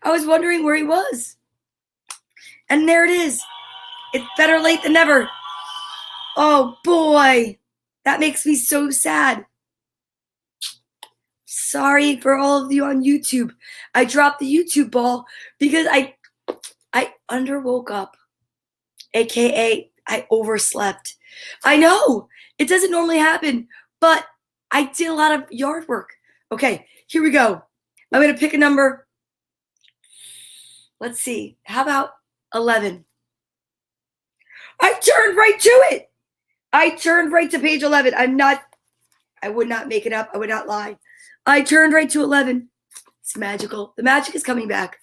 I was wondering where he was. And there it is. It's better late than never. Oh boy, that makes me so sad. Sorry for all of you on YouTube. I dropped the YouTube ball because I underwoke up, aka I overslept. I know it doesn't normally happen, but I did a lot of yard work. Okay, here we go. I'm gonna pick a number. Let's see. How about 11? I turned right to it. I turned right to page 11. I would not make it up. I would not lie. I turned right to 11. It's magical. The magic is coming back.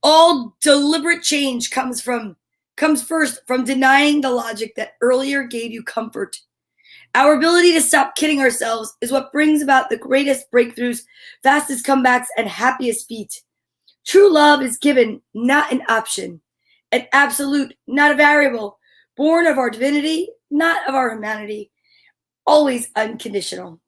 All deliberate change comes first from denying the logic that earlier gave you comfort. Our ability to stop kidding ourselves is what brings about the greatest breakthroughs, fastest comebacks, and happiest feet. True love is given, not an option. An absolute, not a variable. Born of our divinity, not of our humanity. Always unconditional.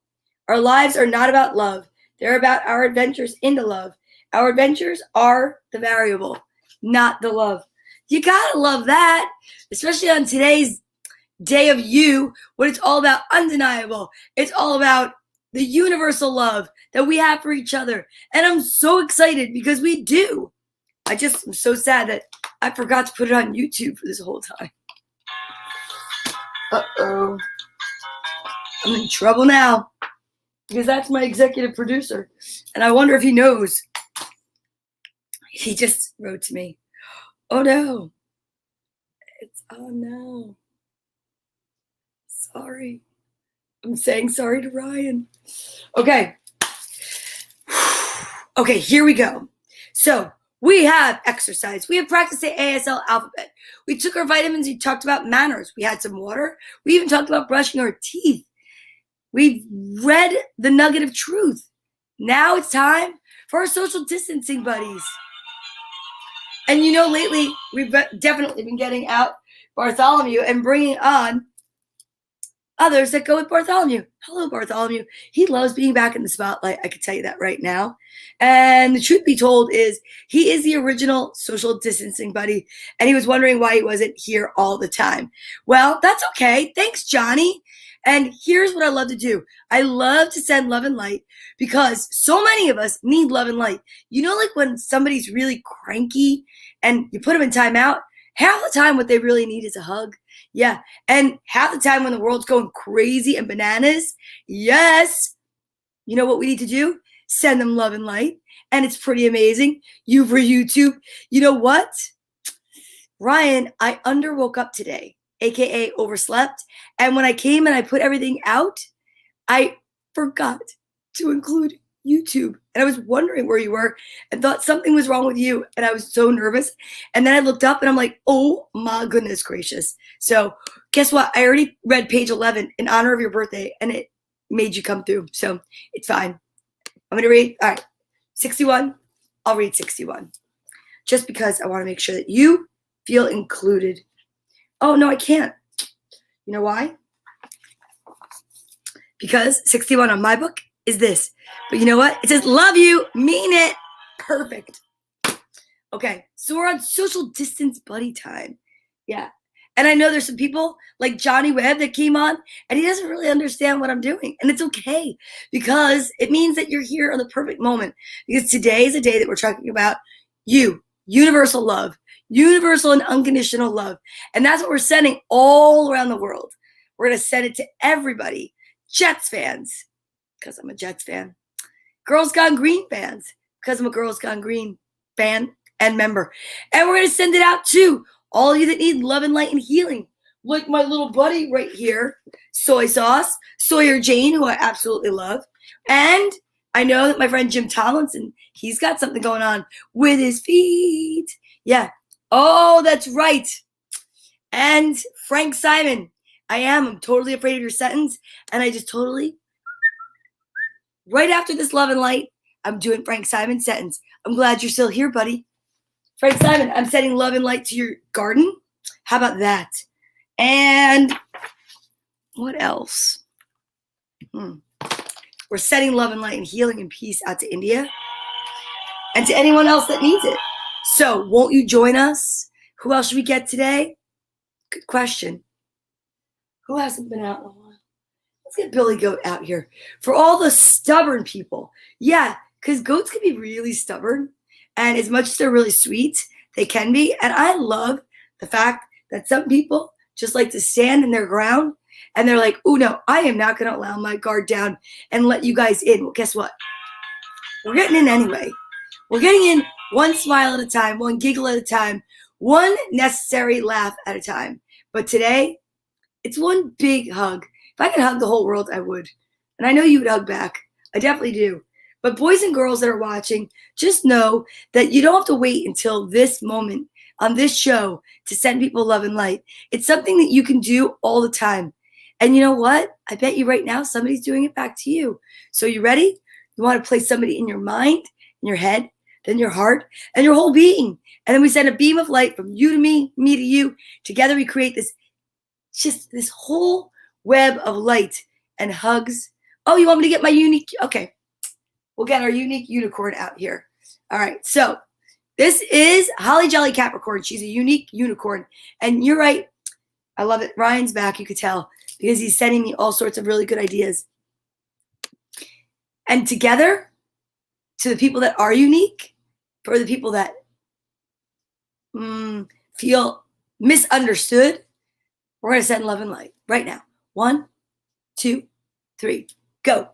Our lives are not about love. They're about our adventures into love. Our adventures are the variable, not the love. You gotta love that, especially on today's day of you, when it's all about undeniable. It's all about the universal love that we have for each other. And I'm so excited because we do. I'm so sad that I forgot to put it on YouTube for this whole time. Uh-oh. I'm in trouble now because that's my executive producer. And I wonder if he knows. He just wrote to me. Oh no. Oh no. Sorry. I'm saying sorry to Ryan. Okay. Okay, here we go. So we have exercise. We have practiced the ASL alphabet. We took our vitamins. We talked about manners. We had some water. We even talked about brushing our teeth. We've read the nugget of truth. Now it's time for our social distancing buddies. And you know, lately we've definitely been getting out Bartholomew and bringing on others that go with Bartholomew. Hello, Bartholomew. He loves being back in the spotlight. I can tell you that right now. And the truth be told is he is the original social distancing buddy. And he was wondering why he wasn't here all the time. Well, that's okay. Thanks, Johnny. And here's what I love to do. I love to send love and light because so many of us need love and light. You know, like when somebody's really cranky and you put them in timeout, half the time what they really need is a hug. Yeah. And half the time when the world's going crazy and bananas, yes, you know what we need to do? Send them love and light. And it's pretty amazing. You for YouTube. You know what? Ryan, I underwoke up today, aka overslept. And when I came and I put everything out, I forgot to include YouTube. And I was wondering where you were and thought something was wrong with you. And I was so nervous. And then I looked up and I'm like, oh my goodness gracious. So guess what? I already read page 11 in honor of your birthday and it made you come through. So it's fine. I'm going to read. All right. 61. I'll read 61 just because I want to make sure that you feel included. Oh, no, I can't. You know why? Because 61 on my book is this. But you know what? It says, love you, mean it. Perfect. Okay, so we're on social distance buddy time. Yeah. And I know there's some people like Johnny Webb that came on and he doesn't really understand what I'm doing. And it's okay because it means that you're here on the perfect moment. Because today is a day that we're talking about you, universal love, universal and unconditional love. And that's what we're sending all around the world. We're going to send it to everybody. Jets fans, because I'm a Jets fan. Girls Gone Green fans, because I'm a Girls Gone Green fan and member. And we're going to send it out to all of you that need love and light and healing. Like my little buddy right here, Soy Sauce, Sawyer Jane, who I absolutely love. And I know that my friend Jim Tomlinson, he's got something going on with his feet. Yeah. Oh, that's right. And Frank Simon. I'm totally afraid of your sentence. And I just totally, right after this love and light, I'm doing Frank Simon's sentence. I'm glad you're still here, buddy. Frank Simon, I'm sending love and light to your garden. How about that? And what else? We're sending love and light and healing and peace out to India. and to anyone else that needs it. So won't you join us? Who else should we get today? Good question. Who hasn't been out in a while? Let's get Billy Goat out here. For all the stubborn people. Yeah, because goats can be really stubborn. And as much as they're really sweet, they can be. And I love the fact that some people just like to stand in their ground and they're like, oh no, I am not going to allow my guard down and let you guys in. Well, guess what? We're getting in anyway. We're getting in one smile at a time, one giggle at a time, one necessary laugh at a time. But today, it's one big hug. If I could hug the whole world, I would. And I know you would hug back. I definitely do. But boys and girls that are watching, just know that you don't have to wait until this moment on this show to send people love and light. It's something that you can do all the time. And you know what? I bet you right now somebody's doing it back to you. So you ready? You want to place somebody in your mind, in your head, then your heart, and your whole being. And then we send a beam of light from you to me to you. Together we create this whole web of light and hugs. Oh, you want me to get my unique? Okay. We'll get our unique unicorn out here. All right. So this is Holly Jolly Capricorn. She's a unique unicorn. And you're right. I love it. Ryan's back, you could tell, because he's sending me all sorts of really good ideas. And together, to the people that are unique, for the people that feel misunderstood, we're going to send love and light right now. 1, 2, 3, go.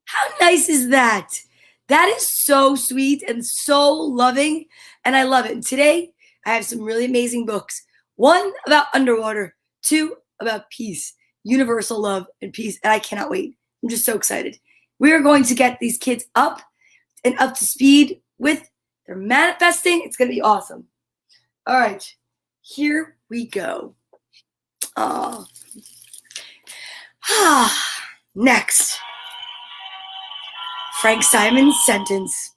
How nice is that? That is so sweet and so loving, and I love it. And today, I have some really amazing books. 1 about underwater, 2 about peace, universal love and peace, and I cannot wait. I'm just so excited. We are going to get these kids up and up to speed with their manifesting. It's going to be awesome. All right, here we go. Next. Frank Simon's sentence.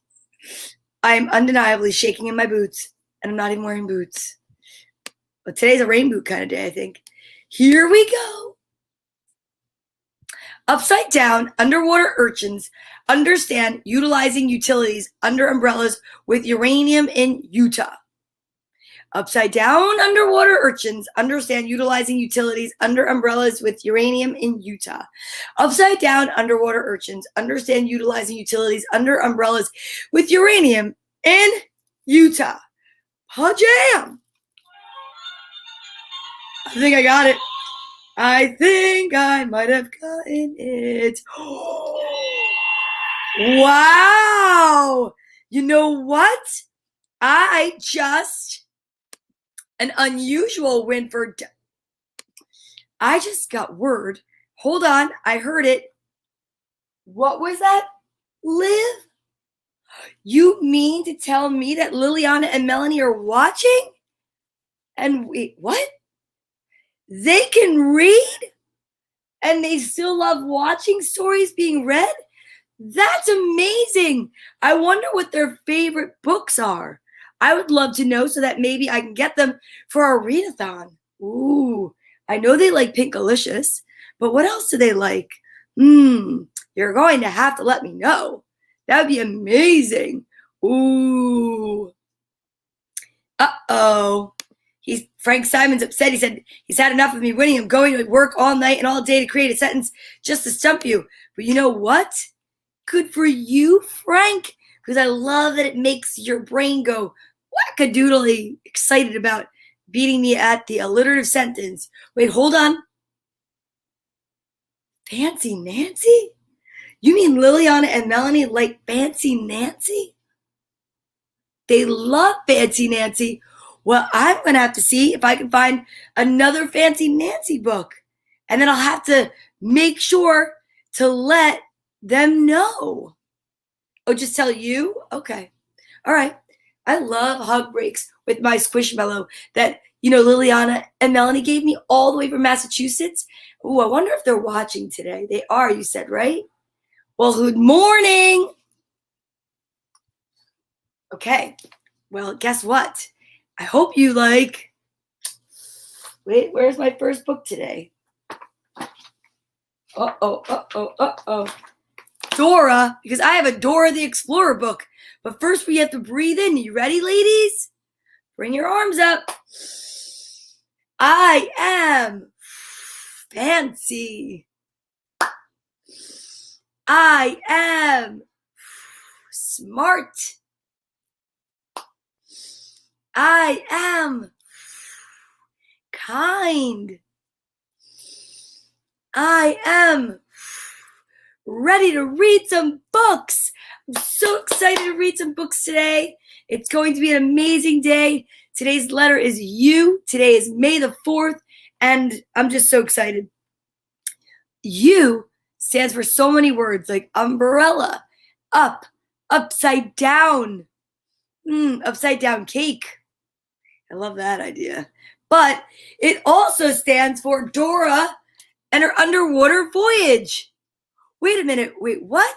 I am undeniably shaking in my boots, and I'm not even wearing boots. But today's a rain boot kind of day, I think. Here we go. Upside down, underwater urchins understand utilizing utilities under umbrellas with uranium in Utah. Upside down, underwater urchins understand utilizing utilities under umbrellas with uranium in Utah. Upside down, underwater urchins understand utilizing utilities under umbrellas with uranium in Utah. Pajam! I think I got it. I think I might have gotten it. Wow! You know what? An unusual win for. I just got word. Hold on. I heard it. What was that? Liv? You mean to tell me that Liliana and Melanie are watching? And wait, what? They can read? And they still love watching stories being read? That's amazing. I wonder what their favorite books are. I would love to know so that maybe I can get them for our readathon. Ooh, I know they like Pinkalicious, but what else do they like? You're going to have to let me know. That would be amazing. Ooh. Uh-oh. Frank Simon's upset. He said he's had enough of me winning. I'm going to work all night and all day to create a sentence just to stump you. But you know what? Good for you, Frank, because I love that it makes your brain go wackadoodly excited about beating me at the alliterative sentence. Wait, hold on. Fancy Nancy? You mean Liliana and Melanie like Fancy Nancy? They love Fancy Nancy. Well, I'm going to have to see if I can find another Fancy Nancy book. And then I'll have to make sure to let them know. Oh, just tell you? Okay. All right. I love hug breaks with my Squishmallow that, Liliana and Melanie gave me all the way from Massachusetts. Oh, I wonder if they're watching today. They are, you said, right? Well, good morning. Okay. Well, guess what? I hope you like Wait, where's my first book today? Uh-oh. Dora, because I have a Dora the Explorer book. But first we have to breathe in. You ready, ladies? Bring your arms up. I am fancy. I am smart. I am kind. I am ready to read some books. I'm so excited to read some books today. It's going to be an amazing day. Today's letter is U. Today is May the 4th, and I'm just so excited. U stands for so many words like umbrella, up, upside down, upside down cake. I love that idea. But it also stands for Dora and her underwater voyage. Wait a minute. Wait, what?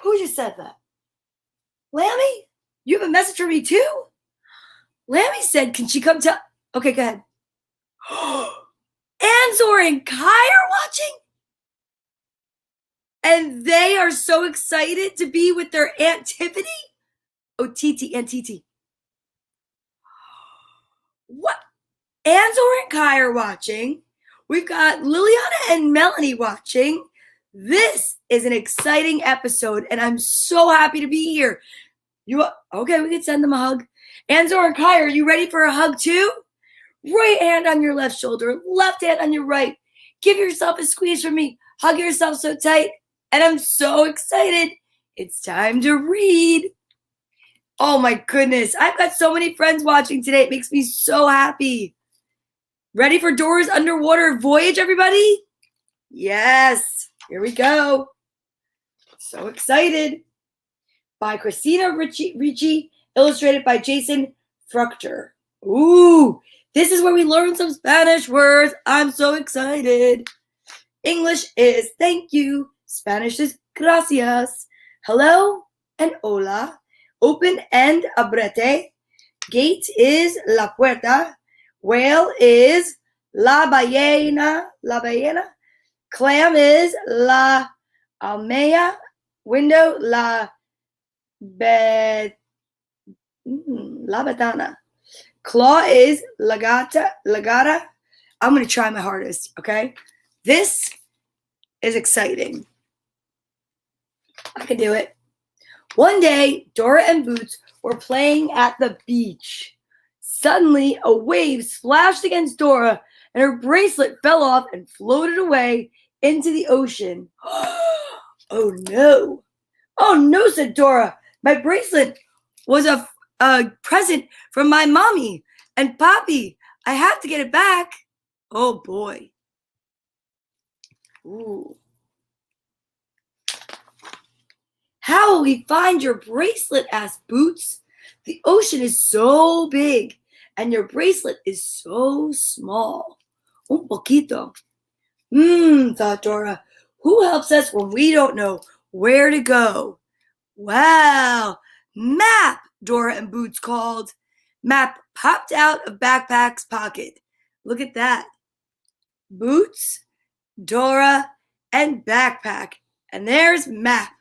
Who just said that? Lammy? You have a message for me too? Lammy said, can she come to... Okay, go ahead. Anzor and Kai are watching? And they are so excited to be with their Aunt Tiffany? Oh, Titi, Aunt Titi. What? Anzor and Kai are watching. We've got Liliana and Melanie watching. This is an exciting episode, and I'm so happy to be here. Okay, we can send them a hug. Anzor and Kai, are you ready for a hug too? Right hand on your left shoulder, left hand on your right. Give yourself a squeeze from me. Hug yourself so tight. And I'm so excited. It's time to read. Oh my goodness. I've got so many friends watching today. It makes me so happy. Ready for Dora's underwater voyage, everybody? Yes. Here we go. So excited. By Christina Ricci, illustrated by Jason Fruchter. Ooh, this is where we learn some Spanish words. I'm so excited. English is thank you. Spanish is gracias. Hello and hola. Open and abrete. Gate is la puerta. Whale is la ballena. La ballena. Clam is la almeja. Window la ventana. Claw is lagata. I'm going to try my hardest, okay? This is exciting. I can do it. One day, Dora and Boots were playing at the beach. Suddenly, a wave splashed against Dora, and her bracelet fell off and floated away into the ocean. Oh no. Oh no, said Dora. My bracelet was a present from my mommy and Poppy. I have to get it back. Oh boy. Ooh. How will we find your bracelet? Asked Boots. The ocean is so big and your bracelet is so small. Un poquito. Thought Dora. Who helps us when we don't know where to go? Wow. Map, Dora and Boots called. Map popped out of Backpack's pocket. Look at that. Boots, Dora, and Backpack. And there's Map.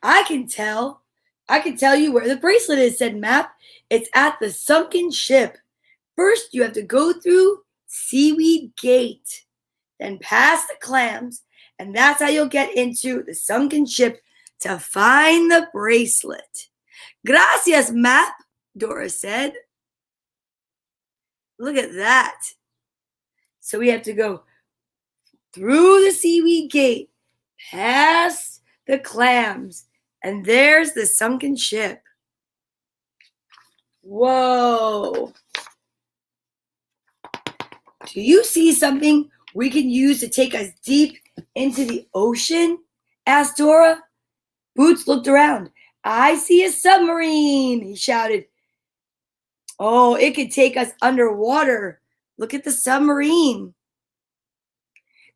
I can tell you where the bracelet is, said Map. It's at the sunken ship. First, you have to go through Seaweed Gate, then past the clams, and that's how you'll get into the sunken ship to find the bracelet. Gracias, Map, Dora said. Look at that. So we have to go through the Seaweed Gate, past the clams, and there's the sunken ship. Whoa. Do you see something we can use to take us deep into the ocean? Asked Dora. Boots looked around. I see a submarine, he shouted. Oh, it could take us underwater. Look at the submarine.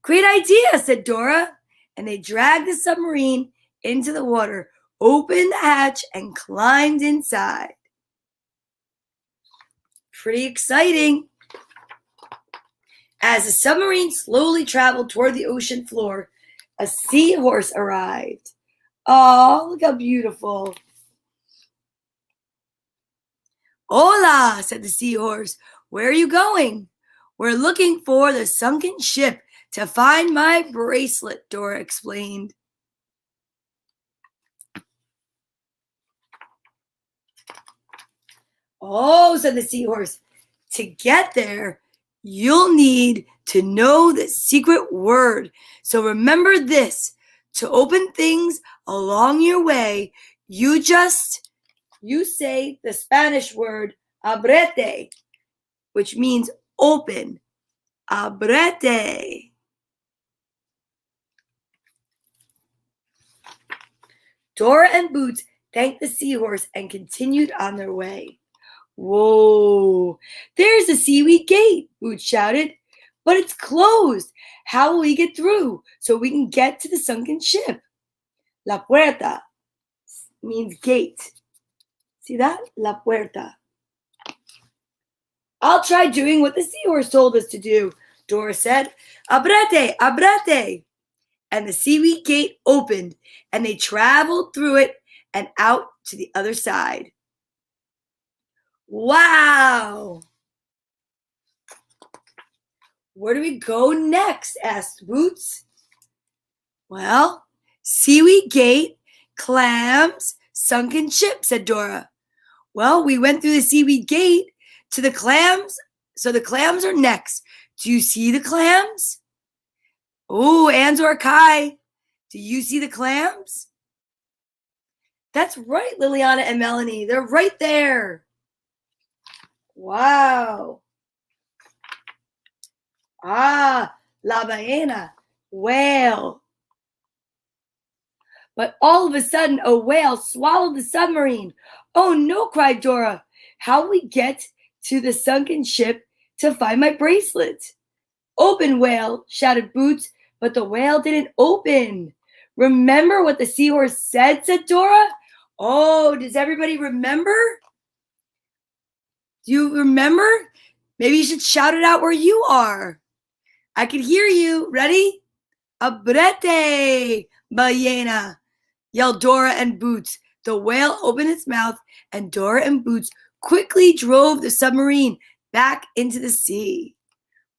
Great idea, said Dora. And they dragged the submarine into the water, opened the hatch, and climbed inside. pretty exciting. As the submarine slowly traveled toward the ocean floor, a seahorse arrived. Oh, look how beautiful. Hola, said the seahorse. Where are you going? We're looking for the sunken ship to find my bracelet, Dora explained. Oh, said the seahorse. To get there, you'll need to know the secret word. So remember this. To open things along your way, you say the Spanish word abrete, which means open. Abrete. Dora and Boots thanked the seahorse and continued on their way. Whoa, there's the seaweed gate, Boots shouted. But it's closed. How will we get through so we can get to the sunken ship? La puerta means gate. See that? La puerta. I'll try doing what the seahorse told us to do, Dora said. Abrete, abrete. And the seaweed gate opened, and they traveled through it and out to the other side. Wow! Where do we go next? Asked Boots. Well, seaweed gate, clams, sunken ship, said Dora. Well, we went through the seaweed gate to the clams, so the clams are next. Do you see the clams? Oh, Anzor Kai, do you see the clams? That's right, Liliana and Melanie. They're right there. Wow. Ah, la ballena, whale. But all of a sudden, a whale swallowed the submarine. Oh no, cried Dora. How will we get to the sunken ship to find my bracelet? Open, whale, shouted Boots, but the whale didn't open. Remember what the seahorse said Dora. Oh, does everybody remember? Do you remember? Maybe you should shout it out where you are. I can hear you. Ready? Abrete, ballena, yelled Dora and Boots. The whale opened its mouth, and Dora and Boots quickly drove the submarine back into the sea.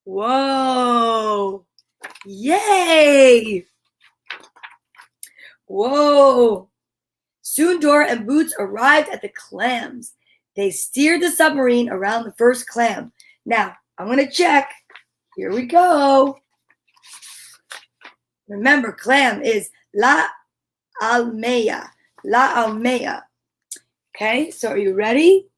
Whoa! Yay! Whoa! Soon Dora and Boots arrived at the clams. They steered the submarine around the first clam. Now, I'm going to check. Here we go. Remember, clam is la almeja. La almeja. Okay, so are you ready?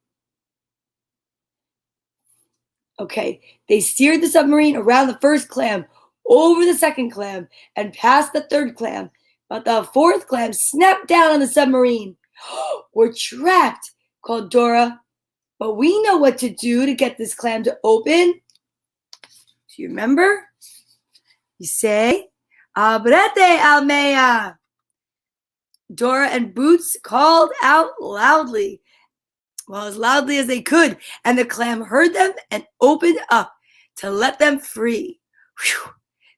Okay, they steered the submarine around the first clam, over the second clam, and past the third clam. But the fourth clam snapped down on the submarine. We're trapped, called Dora. But we know what to do to get this clam to open. Do you remember? You say, Abrete, almeja. Dora and Boots called out loudly. Well, as loudly as they could, and the clam heard them and opened up to let them free. Whew,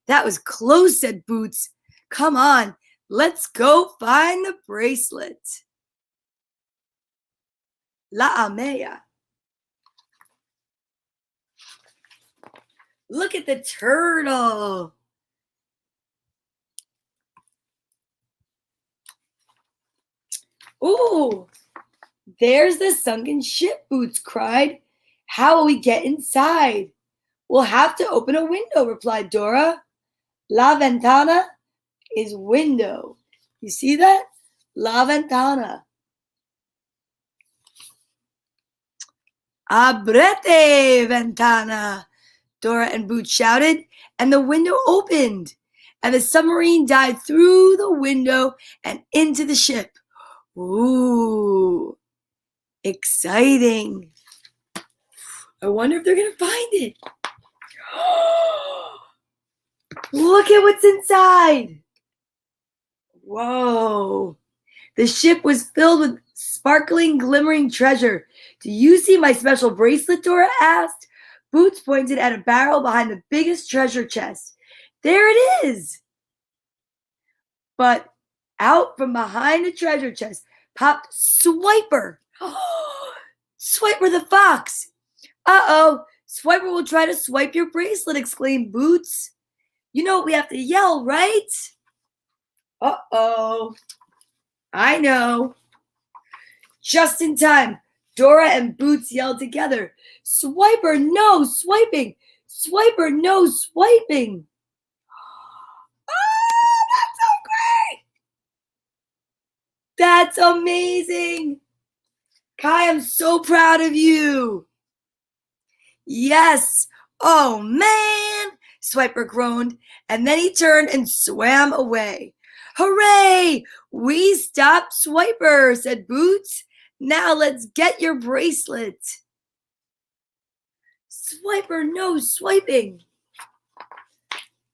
that was close, said Boots. Come on, let's go find the bracelet. La almeja. Look at the turtle. Ooh, there's the sunken ship, Boots cried. How will we get inside? We'll have to open a window, replied Dora. La ventana is window. You see that? La ventana. Abrete, ventana, Dora and Boots shouted, and the window opened, and the submarine dived through the window and into the ship. Ooh, exciting. I wonder if they're going to find it. Look at what's inside. Whoa. The ship was filled with sparkling, glimmering treasure. Do you see my special bracelet? Dora asked. Boots pointed at a barrel behind the biggest treasure chest. There it is. But out from behind the treasure chest popped Swiper. Swiper the fox. Uh-oh, Swiper will try to swipe your bracelet, exclaimed Boots. You know we have to yell, right? Uh-oh. I know. Just in time, Dora and Boots yelled together, Swiper, no swiping! Swiper, no swiping! Oh, that's so great! That's amazing! Kai, I'm so proud of you! Yes! Oh, man! Swiper groaned, and then he turned and swam away. Hooray! We stopped Swiper, said Boots. Now let's get your bracelet. Swiper, no swiping.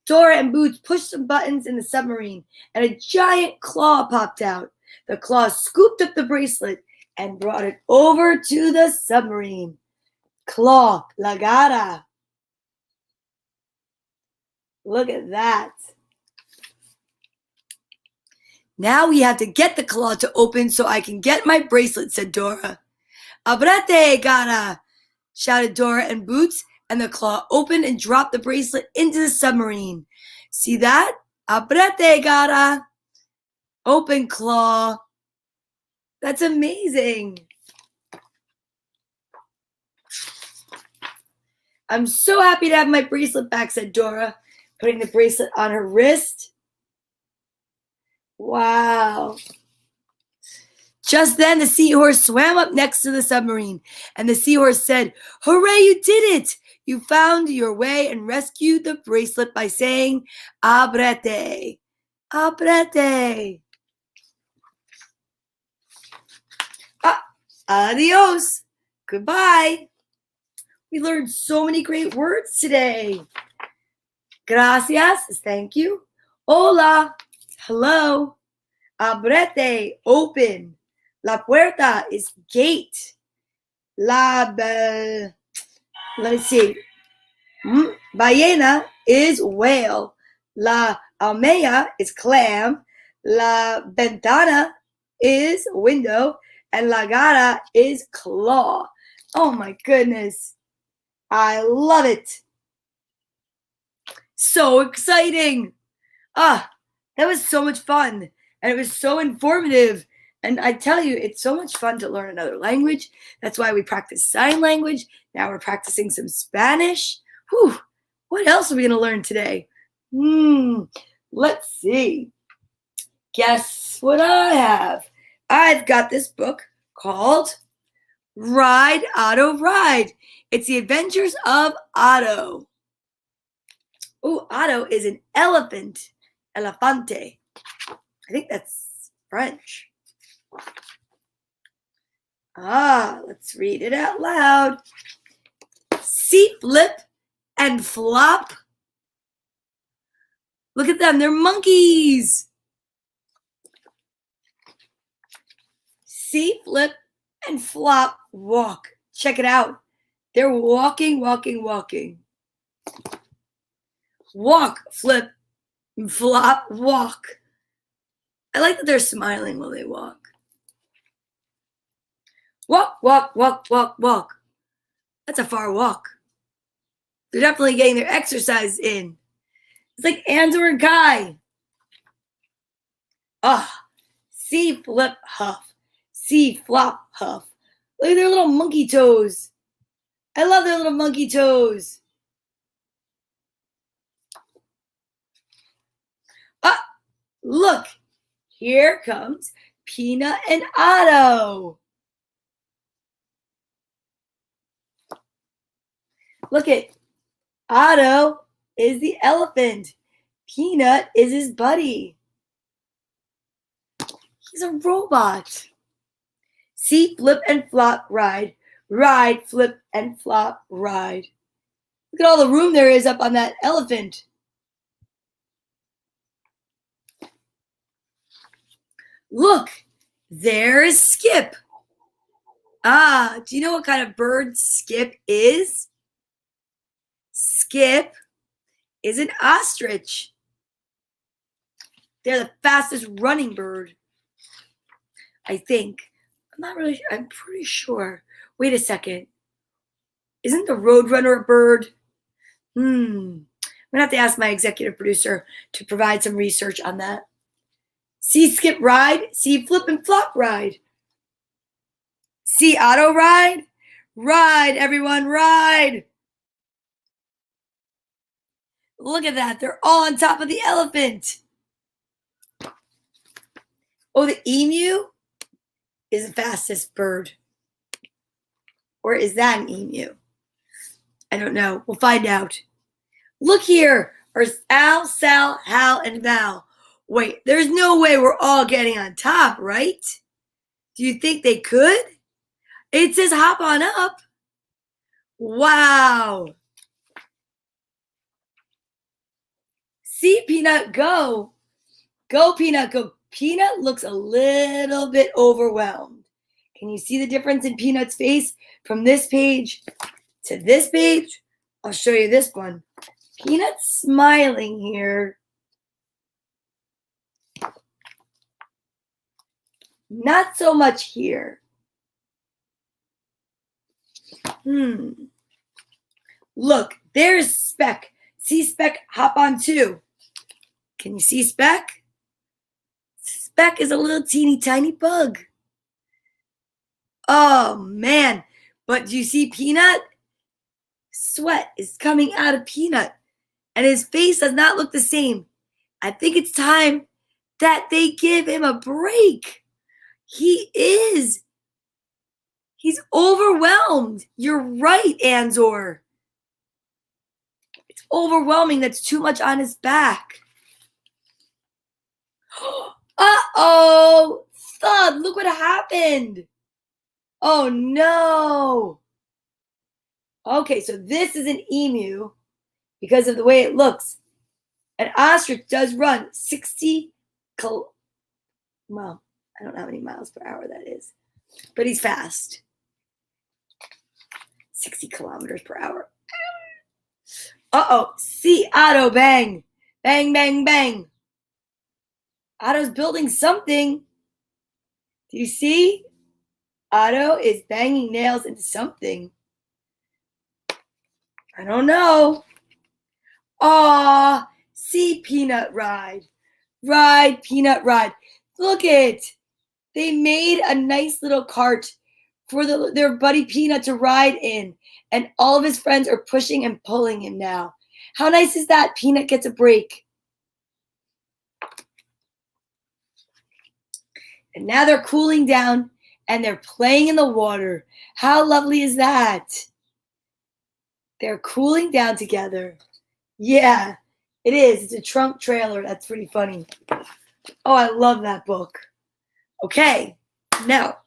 Dora and Boots pushed some buttons in the submarine, and a giant claw popped out. The claw scooped up the bracelet and brought it over to the submarine. Claw, la gara. Look at that. Now we have to get the claw to open so I can get my bracelet, said Dora. Abrete, gara, shouted Dora and Boots, and the claw opened and dropped the bracelet into the submarine. See that? Abrete, gara. Open claw. That's amazing. I'm so happy to have my bracelet back, said Dora, putting the bracelet on her wrist. Wow. Just then, the seahorse swam up next to the submarine, and the seahorse said, Hooray, you did it! You found your way and rescued the bracelet by saying, Abrete, abrete. Adios. Goodbye. We learned so many great words today. Gracias is thank you. Hola, hello. Abrete, open. La puerta is gate. Let me see. Ballena is whale. La almeja is clam. La ventana is window. And la gara is claw. Oh my goodness. I love it. So exciting. That was so much fun. And it was so informative. And I tell you, it's so much fun to learn another language. That's why we practice sign language. Now we're practicing some Spanish. Whew. What else are we going to learn today? Let's see. Guess what I have? I've got this book called Ride, Otto, Ride. It's the adventures of Otto. Oh, Otto is an elephant. Elefante. I think that's French. Let's read it out loud. See, flip, and flop. Look at them, they're monkeys. See, flip, and flop, walk. Check it out. They're walking, walking, walking. Walk, flip, flop, walk. I like that they're smiling while they walk. Walk, walk, walk, walk, walk. That's a far walk. They're definitely getting their exercise in. It's like Andor and Kai. See, flip, huff. See, flop, huff. Look at their little monkey toes. I love their little monkey toes. Look. Here comes Peanut and Otto. Look at Otto is the elephant. Peanut is his buddy. He's a robot. See, flip and flop, ride. Ride, flip and flop, ride. Look at all the room there is up on that elephant. Look, There's Skip. Ah, do you know what kind of bird Skip is? Skip is an ostrich. They're the fastest running bird, I think. I'm not really sure. I'm pretty sure. Wait a second. Isn't the roadrunner a bird? I'm gonna have to ask my executive producer to provide some research on that. See Skip ride, see Flip and Flop ride. See Otto ride? Ride, everyone, ride. Look at that, they're all on top of the elephant. Oh, the emu is the fastest bird. Or is that an emu? I don't know, we'll find out. Look here, there's Al, Sal, Hal, and Val. Wait, there's no way we're all getting on top, right? Do you think they could? It says hop on up. Wow. See Peanut go. Go, Peanut, go. Peanut looks a little bit overwhelmed. Can you see the difference in Peanut's face from this page to this page? I'll show you this one. Peanut's smiling here. Not so much here. Look, there's Speck. See Speck hop on too. Can you see Speck? Speck is a little teeny tiny bug. Oh man, but do you see Peanut? Sweat is coming out of Peanut and his face does not look the same. I think it's time that they give him a break. He is. He's overwhelmed. You're right, Anzor. It's overwhelming. That's too much on his back. Uh-oh. Thud, look what happened. Oh, no. Okay, so this is an emu because of the way it looks. An ostrich does run 60 well, I don't know how many miles per hour that is, but he's fast. 60 kilometers per hour. Uh-oh, see Otto bang. Bang, bang, bang. Otto's building something. Do you see? Otto is banging nails into something. I don't know. Aw, see Peanut ride. Ride, Peanut ride. Look it. They made a nice little cart for their buddy Peanut to ride in. And all of his friends are pushing and pulling him now. How nice is that? Peanut gets a break. And now they're cooling down and they're playing in the water. How lovely is that? They're cooling down together. Yeah, it is. It's a trunk trailer. That's pretty funny. Oh, I love that book. Okay, now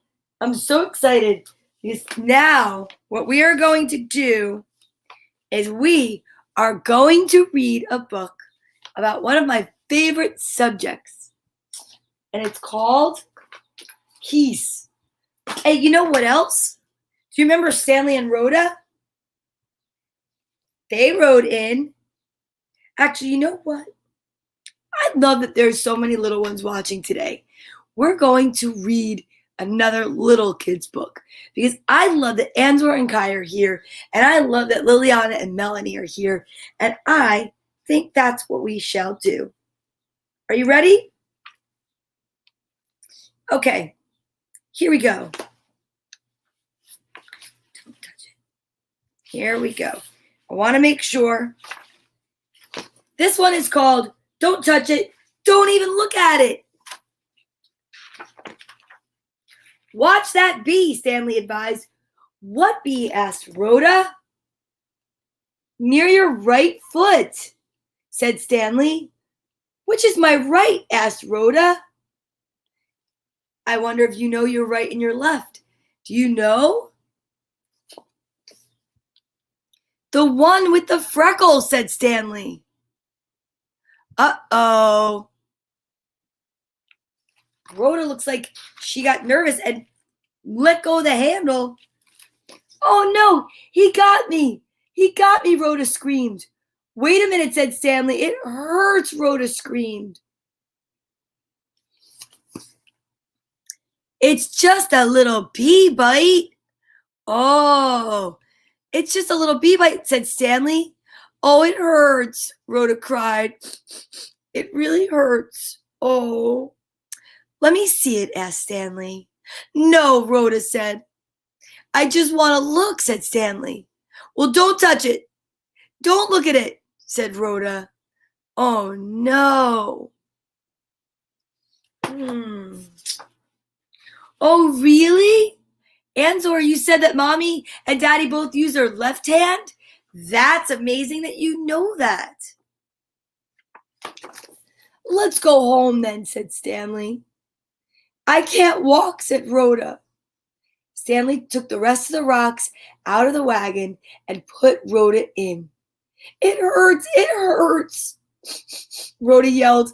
I'm so excited because now what we are going to do is we are going to read a book about one of my favorite subjects. And it's called Peace. Hey, you know what else? Do you remember Stanley and Rhoda? They wrote in. Actually, you know what? I love that there's so many little ones watching today. We're going to read another little kids book because I love that Anzor and Kai are here, and I love that Liliana and Melanie are here, and I think that's what we shall do. Are you ready? Okay, here we go. Don't touch it. Here we go. I want to make sure. This one is called Don't Touch It, Don't Even Look at It. Watch that bee, Stanley advised. What bee? Asked Rhoda. Near your right foot, said Stanley. Which is my right? Asked Rhoda. I wonder if you know your right and your left. Do you know? The one with the freckles, said Stanley. Uh-oh. Rhoda looks like she got nervous and let go of the handle. Oh no, he got me. He got me, Rhoda screamed. Wait a minute, said Stanley. It hurts, Rhoda screamed. It's just a little bee bite. Oh, it's just a little bee bite, said Stanley. Oh, it hurts, Rhoda cried. It really hurts. Oh. Let me see it, asked Stanley. No, Rhoda said. I just want to look, said Stanley. Well, don't touch it. Don't look at it, said Rhoda. Oh, no. Oh, really? Anzor, you said that Mommy and Daddy both use their left hand? That's amazing that you know that. Let's go home then, said Stanley. I can't walk, said Rhoda. Stanley took the rest of the rocks out of the wagon and put Rhoda in. It hurts, it hurts, Rhoda yelled.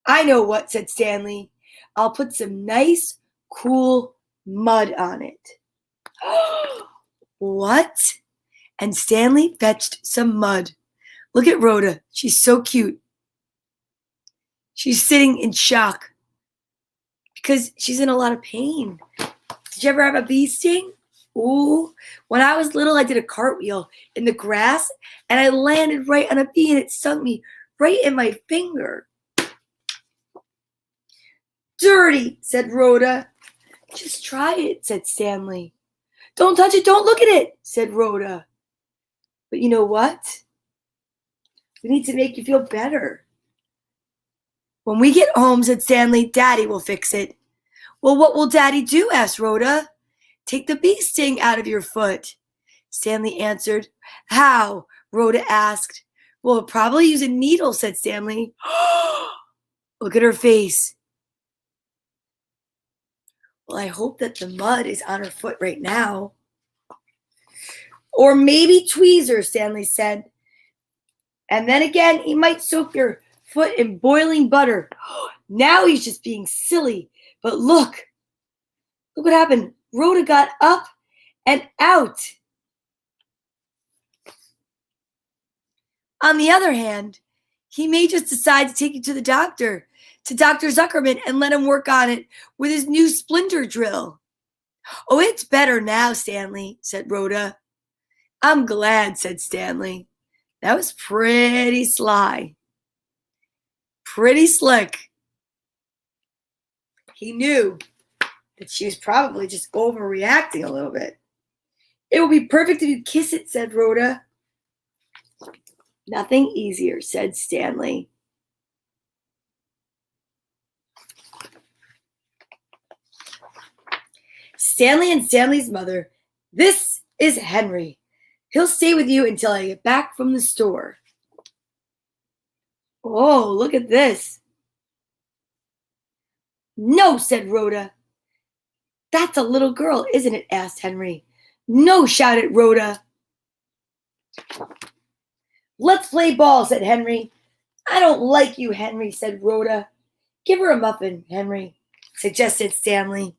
I know what, said Stanley. I'll put some nice, cool mud on it. What? And Stanley fetched some mud. Look at Rhoda. She's so cute. She's sitting in shock because she's in a lot of pain. Did you ever have a bee sting? Ooh, when I was little, I did a cartwheel in the grass and I landed right on a bee and it stung me right in my finger. Dirty, said Rhoda. Just try it, said Stanley. Don't touch it, don't look at it, said Rhoda. But you know what? We need to make you feel better. When we get home, said Stanley, Daddy will fix it. Well, what will Daddy do? Asked Rhoda. Take the bee sting out of your foot. Stanley answered. How? Rhoda asked. Well, probably use a needle, said Stanley. Look at her face. Well, I hope that the mud is on her foot right now. Or maybe tweezers, Stanley said. And then again, he might soak your foot in boiling butter. Now he's just being silly. But look what happened. Rhoda got up and out. On the other hand, he may just decide to take you to the doctor, to Dr. Zuckerman, and let him work on it with his new splinter drill. Oh, it's better now, Stanley, said Rhoda. I'm glad, said Stanley. That was pretty sly. Pretty slick. He knew that she was probably just overreacting a little bit. It would be perfect if you kiss it, said Rhoda. Nothing easier, said Stanley. Stanley and Stanley's mother. This is Henry. He'll stay with you until I get back from the store. Oh, look at this. No, said Rhoda. That's a little girl, isn't it? Asked Henry. No, shouted Rhoda. Let's play ball, said Henry. I don't like you, Henry, said Rhoda. Give her a muffin, Henry, suggested Stanley.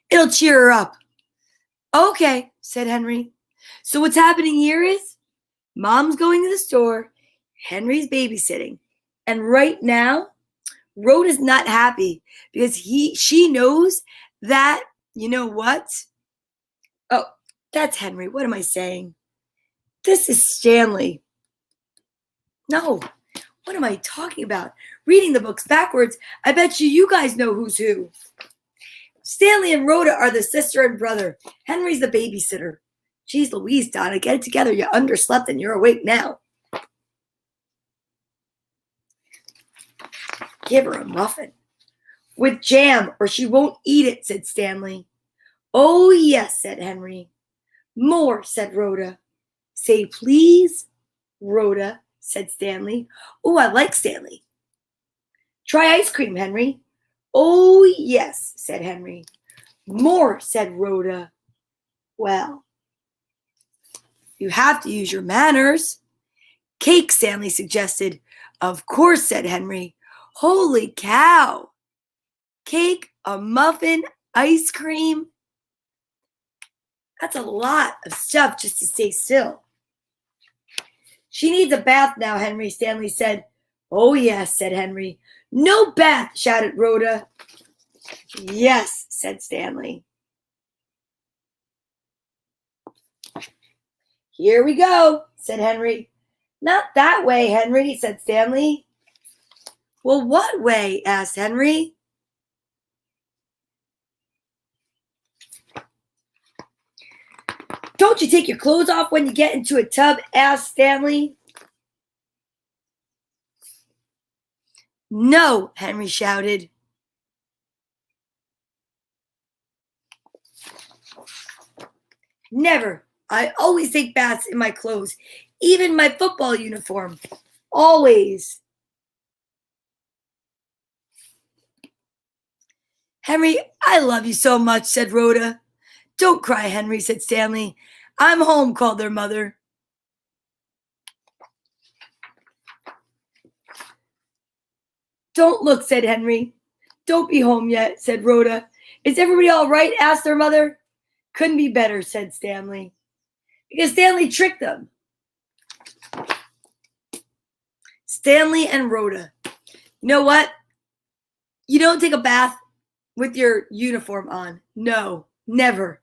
It'll cheer her up. Okay, said Henry. So what's happening here is Mom's going to the store, Henry's babysitting, and right now Rhoda's not happy because she knows that, you know what? Oh, that's Henry. What am I saying? This is Stanley. No, what am I talking about? Reading the books backwards, I bet you guys know who's who. Stanley and Rhoda are the sister and brother. Henry's the babysitter. Geez Louise, Donna, get it together. You underslept and you're awake now. Give her a muffin. With jam, or she won't eat it, said Stanley. Oh, yes, said Henry. More, said Rhoda. Say please, Rhoda, said Stanley. Oh, I like Stanley. Try ice cream, Henry. Oh, yes, said Henry. More, said Rhoda. Well, you have to use your manners. Cake, Stanley suggested. Of course, said Henry. Holy cow. cake, a muffin, ice cream. That's a lot of stuff just to stay still. She needs a bath now, Henry, Stanley said. Oh, yes, said Henry. No bath, shouted Rhoda. Yes, said Stanley. Here we go, said Henry. Not that way, Henry, said Stanley. Well, what way? Asked Henry. Don't you take your clothes off when you get into a tub? Asked Stanley. No, Henry shouted. Never. I always take baths in my clothes, even my football uniform. Always. Henry, I love you so much, said Rhoda. Don't cry, Henry, said Stanley. I'm home, called their mother. Don't look, said Henry. Don't be home yet, said Rhoda. Is everybody all right? Asked their mother. Couldn't be better, said Stanley. Because Stanley tricked them. Stanley and Rhoda. You know what? You don't take a bath with your uniform on. No, never.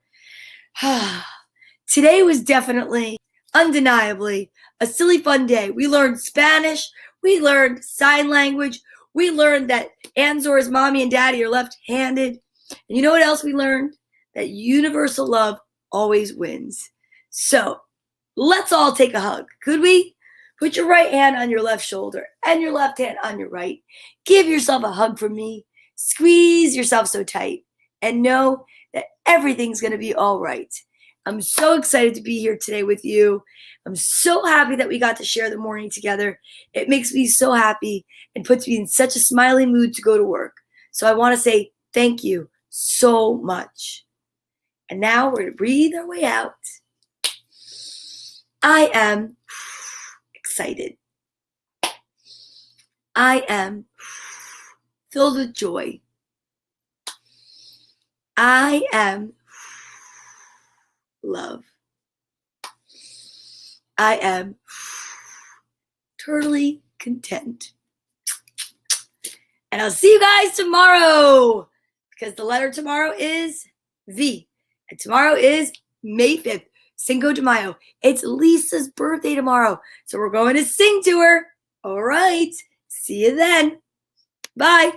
Today was definitely, undeniably, a silly fun day. We learned Spanish. We learned sign language. We learned that Anzor's mommy and daddy are left-handed. And you know what else we learned? That universal love always wins. So let's all take a hug. Could we? Put your right hand on your left shoulder and your left hand on your right. Give yourself a hug from me. Squeeze yourself so tight and know that everything's going to be all right. I'm so excited to be here today with you. I'm so happy that we got to share the morning together. It makes me so happy and puts me in such a smiley mood to go to work. So I want to say thank you so much. And now we're going to breathe our way out. I am excited. I am filled with joy. I am love. I am totally content. And I'll see you guys tomorrow because the letter tomorrow is V. And tomorrow is May 5th, Cinco de Mayo. It's Lisa's birthday tomorrow. So we're going to sing to her. All right. See you then. Bye.